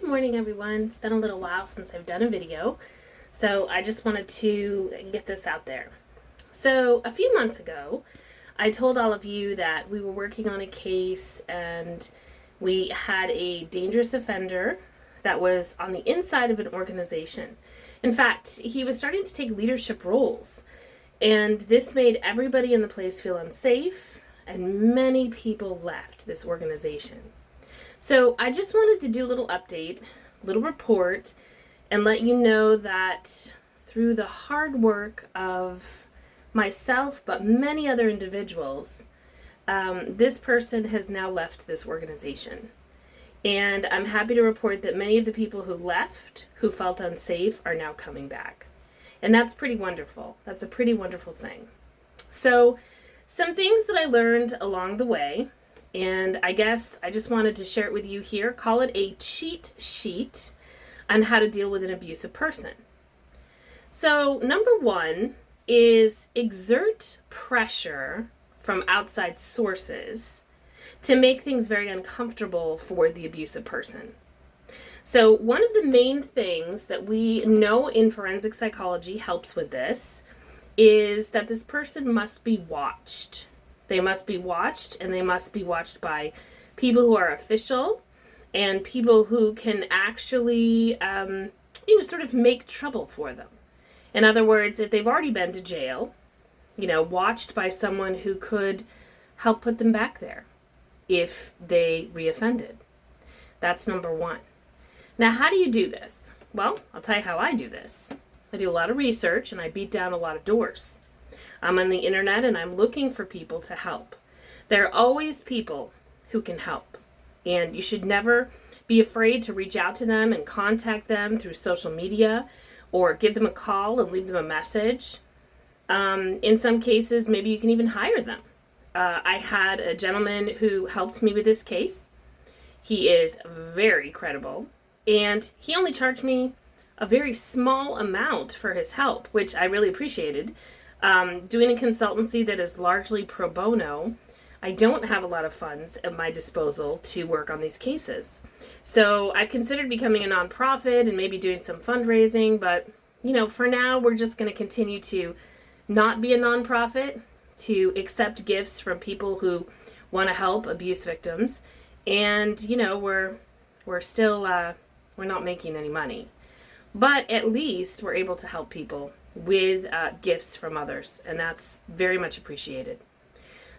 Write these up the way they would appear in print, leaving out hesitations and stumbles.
morning, everyone. It's been a little while since I've done a video, so I just wanted to get this out there. So a few months ago, I told all of you that we were working on a case and we had a dangerous offender that was on the inside of an organization. In fact, he was starting to take leadership roles, and this made everybody in the place feel unsafe, and many people left this organization. So I just wanted to do a little update, little report, and let you know that through the hard work of myself, but many other individuals, this person has now left this organization. And I'm happy to report that many of the people who left, who felt unsafe, are now coming back. And that's pretty wonderful. That's a pretty wonderful thing. So some things that I learned along the way, and I guess I just wanted to share it with you here. Call it a cheat sheet on how to deal with an abusive person. So number one is exert pressure from outside sources to make things very uncomfortable for the abusive person. So one of the main things that we know in forensic psychology helps with this is that this person must be watched. They must be watched, and they must be watched by people who are official and people who can actually, sort of make trouble for them. In other words, if they've already been to jail, watched by someone who could help put them back there if they reoffended. That's number one. Now, how do you do this? Well, I'll tell you how I do this. I do a lot of research and I beat down a lot of doors. I'm on the internet and I'm looking for people to help. There are always people who can help. And you should never be afraid to reach out to them and contact them through social media or give them a call and leave them a message. In some cases, maybe you can even hire them. I had a gentleman who helped me with this case. He is very credible, and he only charged me a very small amount for his help, which I really appreciated. Doing a consultancy that is largely pro bono, I don't have a lot of funds at my disposal to work on these cases. So I've considered becoming a nonprofit and maybe doing some fundraising, but for now we're just going to continue to not be a nonprofit, to accept gifts from people who want to help abuse victims, and we're still we're not making any money, but at least we're able to help people with gifts from others, and that's very much appreciated.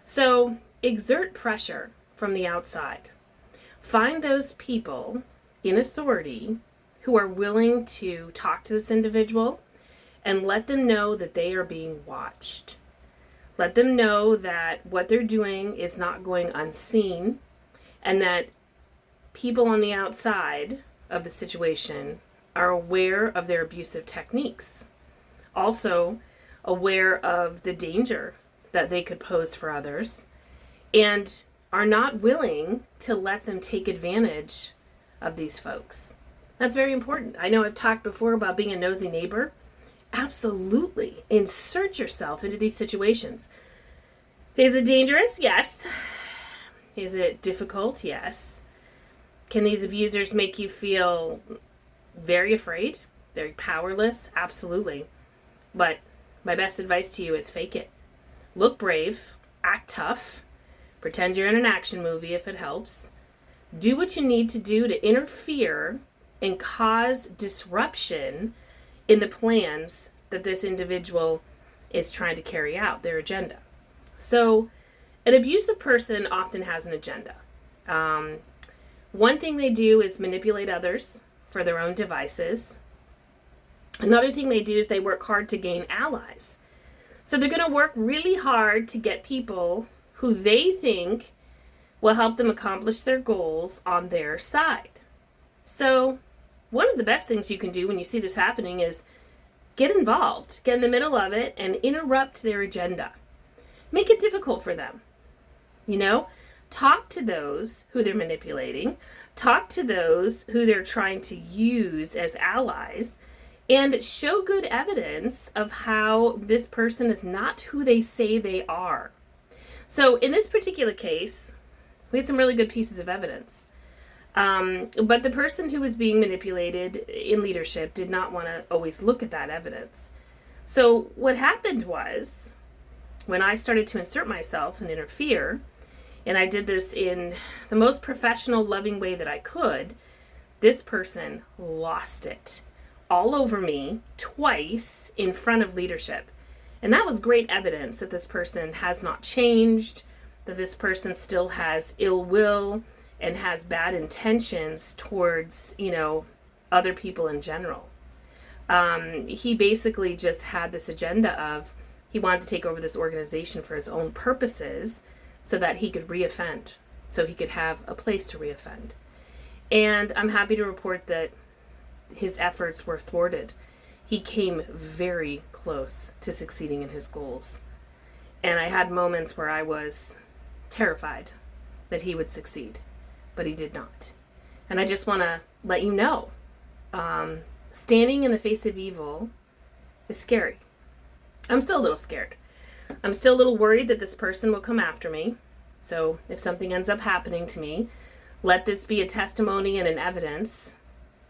So exert pressure from the outside. Find those people in authority who are willing to talk to this individual and let them know that they are being watched. Let them know that what they're doing is not going unseen, and that people on the outside of the situation are aware of their abusive techniques. Also aware of the danger that they could pose for others, and are not willing to let them take advantage of these folks. That's very important. I know I've talked before about being a nosy neighbor. Absolutely. Insert yourself into these situations. Is it dangerous? Yes. Is it difficult? Yes. Can these abusers make you feel very afraid? Very powerless? Absolutely. But my best advice to you is fake it. Look brave, act tough, pretend you're in an action movie if it helps. Do what you need to do to interfere and cause disruption in the plans that this individual is trying to carry out, their agenda. So an abusive person often has an agenda. One thing they do is manipulate others for their own devices. Another thing they do is they work hard to gain allies. So they're going to work really hard to get people who they think will help them accomplish their goals on their side. So one of the best things you can do when you see this happening is get involved, get in the middle of it, and interrupt their agenda. Make it difficult for them. Talk to those who they're manipulating. Talk to those who they're trying to use as allies, and show good evidence of how this person is not who they say they are. So in this particular case, we had some really good pieces of evidence. But the person who was being manipulated in leadership did not want to always look at that evidence. So what happened was, when I started to insert myself and interfere, and I did this in the most professional, loving way that I could, this person lost it all over me twice in front of leadership. And that was great evidence that this person has not changed, that this person still has ill will and has bad intentions towards, other people in general. He basically just had this agenda of he wanted to take over this organization for his own purposes so that he could reoffend, so he could have a place to reoffend. And I'm happy to report that his efforts were thwarted. He came very close to succeeding in his goals. And I had moments where I was terrified that he would succeed, but he did not. And I just want to let you know, standing in the face of evil is scary. I'm still a little scared. I'm still a little worried that this person will come after me. So if something ends up happening to me, let this be a testimony and an evidence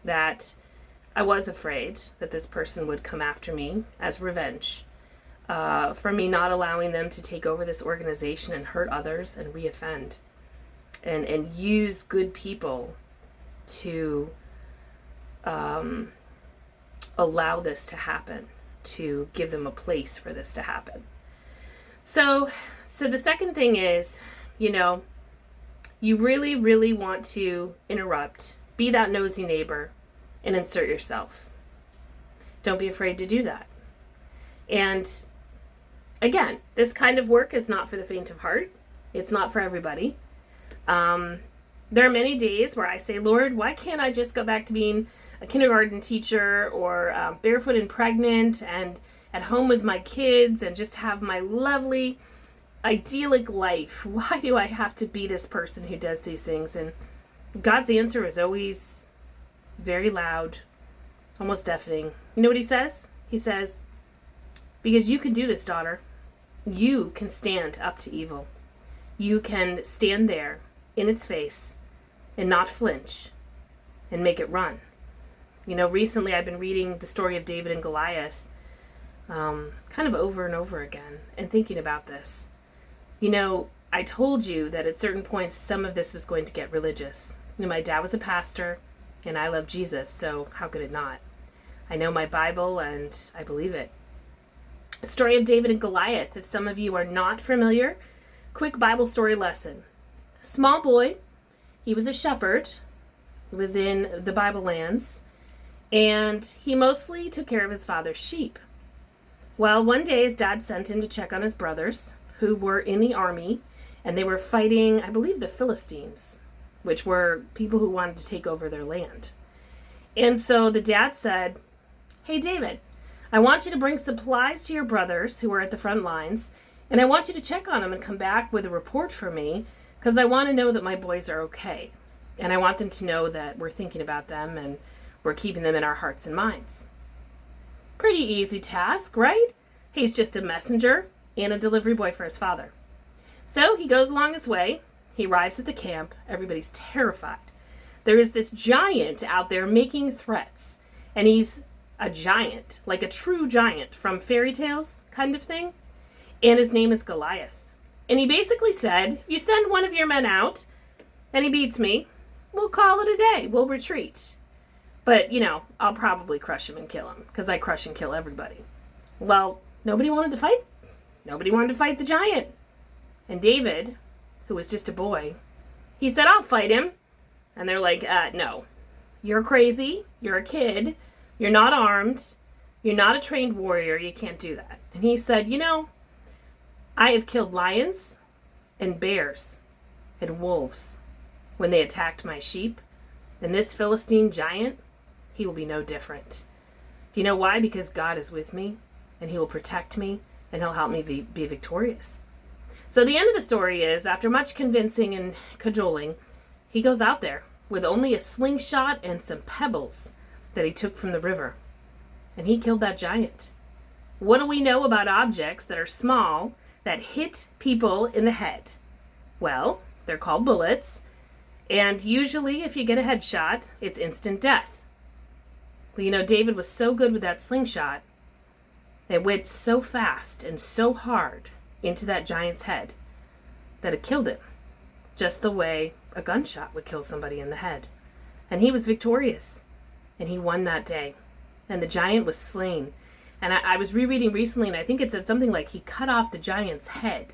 that I was afraid that this person would come after me as revenge for me not allowing them to take over this organization and hurt others and reoffend and use good people to allow this to happen, to give them a place for this to happen. So the second thing is, you really, really want to interrupt, be that nosy neighbor, and insert yourself. Don't be afraid to do that. And again, this kind of work is not for the faint of heart. It's not for everybody. There are many days where I say, Lord, why can't I just go back to being a kindergarten teacher or barefoot and pregnant and at home with my kids and just have my lovely, idyllic life? Why do I have to be this person who does these things? And God's answer is always very loud, almost deafening. You know what he says? He says, because you can do this, daughter. You can stand up to evil. You can stand there in its face and not flinch and make it run. Recently I've been reading the story of David and Goliath kind of over and over again and thinking about this. I told you that at certain points some of this was going to get religious. My dad was a pastor and I love Jesus, so how could it not? I know my Bible and I believe it. The story of David and Goliath, if some of you are not familiar, quick Bible story lesson. Small boy, he was a shepherd, he was in the Bible lands, and he mostly took care of his father's sheep. Well, one day his dad sent him to check on his brothers, who were in the army, and they were fighting, I believe, the Philistines, which were people who wanted to take over their land. And so the dad said, hey, David, I want you to bring supplies to your brothers who are at the front lines, and I want you to check on them and come back with a report for me, because I want to know that my boys are okay. And I want them to know that we're thinking about them and we're keeping them in our hearts and minds. Pretty easy task, right? He's just a messenger and a delivery boy for his father. So he goes along his way. He arrives at the camp. Everybody's terrified. There is this giant out there making threats. And he's a giant, like a true giant from fairy tales kind of thing. And his name is Goliath. And he basically said, if you send one of your men out and he beats me, we'll call it a day. We'll retreat. But, I'll probably crush him and kill him because I crush and kill everybody. Well, nobody wanted to fight. Nobody wanted to fight the giant. And David, who was just a boy, he said, I'll fight him. And they're like, no, you're crazy. You're a kid. You're not armed. You're not a trained warrior. You can't do that. And he said, I have killed lions and bears and wolves when they attacked my sheep. And this Philistine giant, he will be no different. Do you know why? Because God is with me and he will protect me and he'll help me be victorious. So the end of the story is, after much convincing and cajoling, he goes out there with only a slingshot and some pebbles that he took from the river. And he killed that giant. What do we know about objects that are small that hit people in the head? Well, they're called bullets. And usually, if you get a headshot, it's instant death. Well, David was so good with that slingshot. It went so fast and so hard into that giant's head that it killed him, just the way a gunshot would kill somebody in the head. And he was victorious, and he won that day. And the giant was slain. And I was rereading recently, and I think it said something like he cut off the giant's head.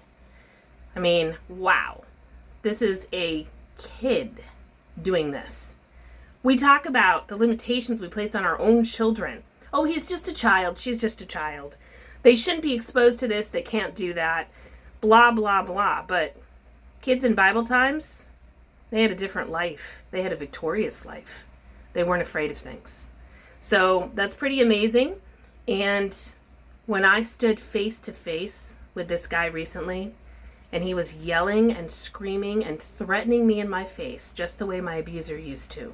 I mean, wow. This is a kid doing this. We talk about the limitations we place on our own children. Oh, he's just a child. She's just a child. They shouldn't be exposed to this. They can't do that. Blah, blah, blah. But kids in Bible times, they had a different life. They had a victorious life. They weren't afraid of things. So that's pretty amazing. And when I stood face to face with this guy recently, and he was yelling and screaming and threatening me in my face, just the way my abuser used to,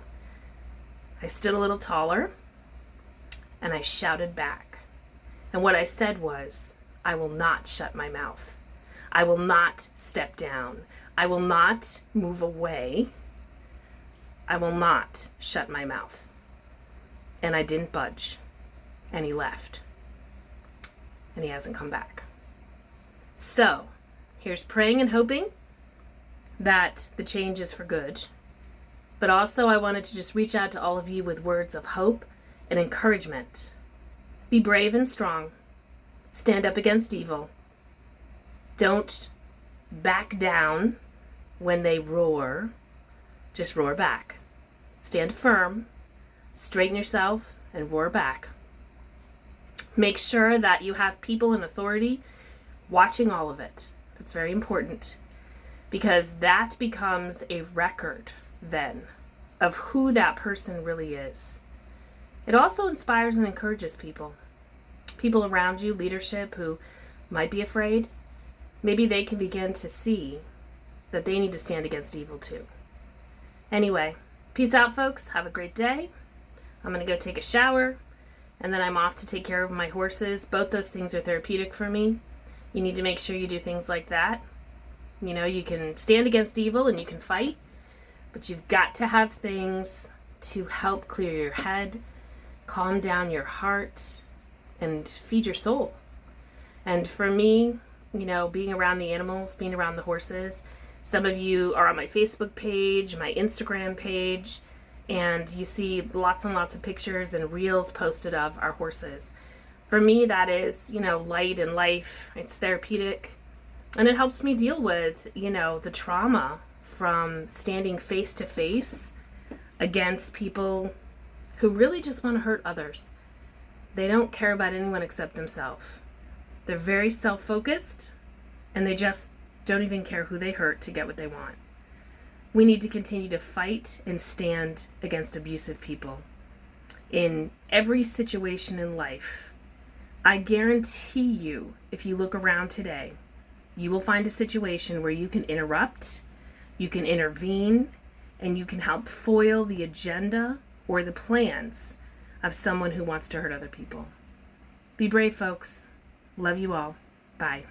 I stood a little taller, and I shouted back. And what I said was, I will not shut my mouth. I will not step down. I will not move away. I will not shut my mouth. And I didn't budge. And he left. And he hasn't come back. So, here's praying and hoping that the change is for good. But also I wanted to just reach out to all of you with words of hope and encouragement. Be brave and strong. Stand up against evil. Don't back down when they roar. Just roar back. Stand firm. Straighten yourself and roar back. Make sure that you have people in authority watching all of it. That's very important, because that becomes a record then of who that person really is. It also inspires and encourages people around you, leadership who might be afraid. Maybe they can begin to see that they need to stand against evil too. Anyway, peace out, folks. Have a great day. I'm going to go take a shower, and then I'm off to take care of my horses. Both those things are therapeutic for me. You need to make sure you do things like that. You can stand against evil and you can fight, but you've got to have things to help clear your head, calm down your heart, and feed your soul. And for me, being around the animals, being around the horses, some of you are on my Facebook page, my Instagram page, and you see lots and lots of pictures and reels posted of our horses. For me, that is, light and life. It's therapeutic. And it helps me deal with, the trauma from standing face to face against people who really just want to hurt others. They don't care about anyone except themselves. They're very self-focused, and they just don't even care who they hurt to get what they want. We need to continue to fight and stand against abusive people in every situation in life. I guarantee you, if you look around today, you will find a situation where you can interrupt, you can intervene, and you can help foil the agenda or the plans of someone who wants to hurt other people. Be brave, folks. Love you all. Bye.